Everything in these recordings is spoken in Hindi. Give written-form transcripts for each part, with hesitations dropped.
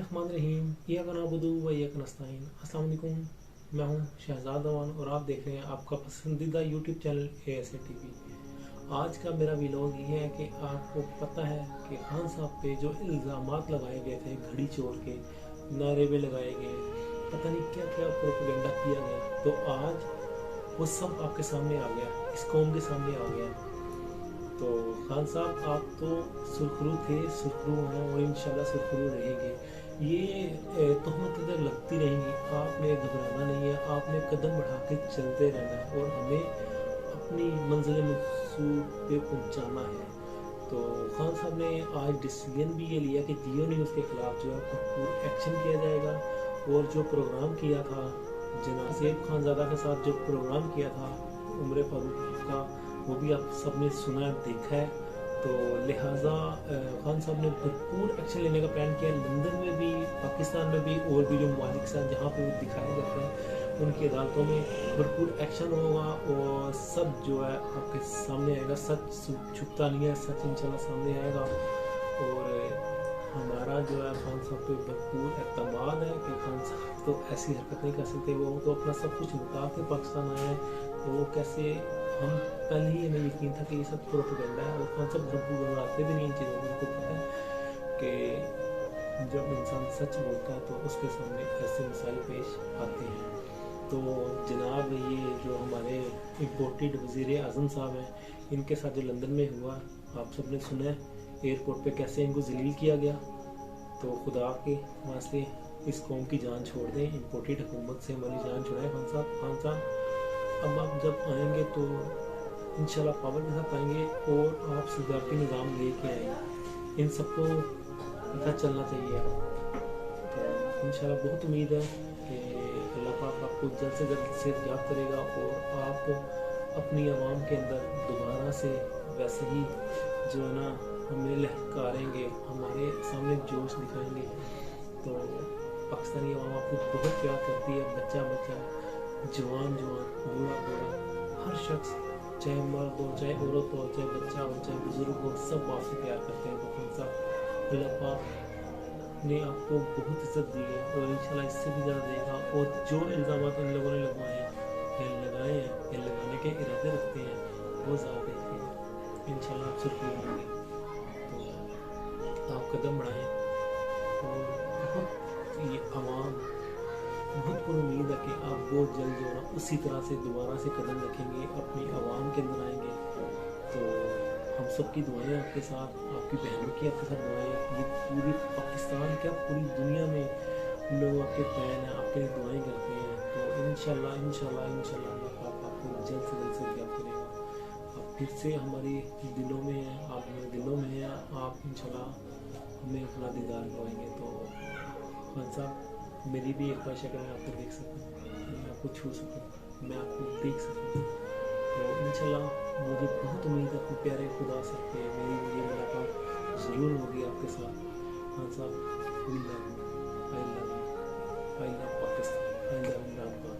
बिस्मिल्लाहिर्रहमानिर्रहीम इय्याका नअबुदु व इय्याका नस्तईन। अस्सलाम वालेकुम, मैं हूं शहजाद अमान और आप देख रहे हैं आपका पसंदीदा यूट्यूब चैनल ASA TV। आज का मेरा व्लॉग ये है कि आपको पता है कि खान साहब पे जो इल्ज़ामात लगाए गए थे, घड़ी चोर के नारे भी लगाए गए, पता नहीं क्या क्या प्रोपेगेंडा किया गया, तो आज वो सब आपके सामने आ गया, इस कौम के सामने आ गया। तो खान साहब आप तो सुरखरू थे, सुरखरू हैं और इंशाल्लाह सुरखरू रहेंगे। ये तोहमतें तो लगती रहेंगी, आपने घबराना नहीं है, आपने कदम बढ़ा के चलते रहना है और हमें अपनी मंजिल मकसूद पे पहुंचाना है। तो खान साहब ने आज डिसीजन भी ये लिया कि जियो न्यूज़ के खिलाफ जो है भरपूर एक्शन किया जाएगा और जो प्रोग्राम किया था जनाब सेब खानज़ादा के साथ, जो प्रोग्राम किया था उम्र फारूक का, वो भी आप सबने सुना देखा है। तो लिहाजा खान साहब ने भरपूर एक्शन लेने का प्लान किया। लंदन में भी, पाकिस्तान में भी और भी जो ममालिक हैं जहाँ पे वो दिखाया जाता है उनकी अदालतों में भरपूर एक्शन होगा और सब जो है आपके सामने आएगा। सच छुपता नहीं है, सच इंशाल्लाह सामने आएगा। और हमारा जो है खान साहब पे भरपूर एतमाद है कि खान साहब तो ऐसी हरकत नहीं कर सकते, वो तो अपना सब कुछ लुटा के पाकिस्तान आए हैं। तो वो कैसे, हम पहले ही हमें यकीन था कि ये सब प्रोपेगेंडा है और खान साहब भरपूर बनाते भी नहीं इन चीज़ों को। उनको पता है कि जब इंसान सच बोलता है तो उसके सामने ऐसे मसाइल पेश आते हैं। तो जनाब ये जो हमारे इम्पोर्टेड वज़ीर आज़म साहब हैं, इनके साथ जो लंदन में हुआ आप सब ने सुना है, एयरपोर्ट पे कैसे इनको जलील किया गया। तो खुदा के वास्ते इस कौम की जान छोड़ दें, इम्पोर्टेड हुकूमत से हमारी जान छुड़ाएं खान साहब। खान साहब अब आप जब आएंगे तो इंशाल्लाह पावर के साथ आएंगे और आप सजाती निज़ाम लेके आएंगे, इन सबको पता चलना चाहिए। तो इंशाल्लाह बहुत उम्मीद है कि अल्लाह पाक आपको जल्द से जल्द सेहतयाब करेगा और आप अपनी आवाम के अंदर दोबारा से वैसे ही जो है ना हमें लहकारेंगे, हमारे सामने जोश दिखाएंगे। तो पाकिस्तानी आवाम आपको बहुत प्यार करती है, बच्चा बच्चा, जवान जवान, बूढ़ा बूढ़ा, हर शख्स, चाहे मर्द हो, चाहे औरत हो, चाहे बच्चा हो, चाहे बुजुर्ग हो, सब आपसे प्यार करते हैं। तो खान साहब अल्लाह पाक ने आपको बहुत इज्जत दी है और इंशाल्लाह इससे भी ज़्यादा देगा। और जो इल्ज़ाम इन लोगों ने लगाए हैं या लगाने के इरादे रखते हैं वो ज़्यादा देखते हैं। इंशाल्लाह आप सुरखरू होंगे। तो आप कदम बढ़ाएं और बहुत ये आवाम बहुत उम्मीद है कि आप बहुत जल्द जो है उसी तरह से दोबारा से कदम रखेंगे, अपनी आवाम के अंदर आएंगे। तो हम सब की दुआएं आपके साथ, आपकी बहनों की आपके साथ दुआएं, ये पूरी पाकिस्तान क्या पूरी दुनिया में लोग आपके फैन हैं, आपके लिए दुआएं करते हैं। तो इंशाल्लाह इंशाल्लाह इंशाल्लाह अल्लाह पाक आपको जल्द से याद करेगा। आप फिर से हमारी दिलों में हैं, आप हमारे दिलों में हैं, आप इंशाल्लाह हमें अपना दीदार करवाएंगे। तो खान साहब मेरी भी एक ख्वाहिश है कि मैं आपको देख सकूं, मैं आपको छू सकूं, मैं आपको देख सकूं। तो इंशाल्लाह मुझे बहुत उम्मीद है अपने प्यारे खुदा से कि मेरी ये मुलाकात ज़रूर होगी आपके साथ। खान साहब we love you, I love you, I love Pakistan, I love Imran Khan,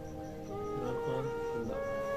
Imran Khan जिंदाबाद।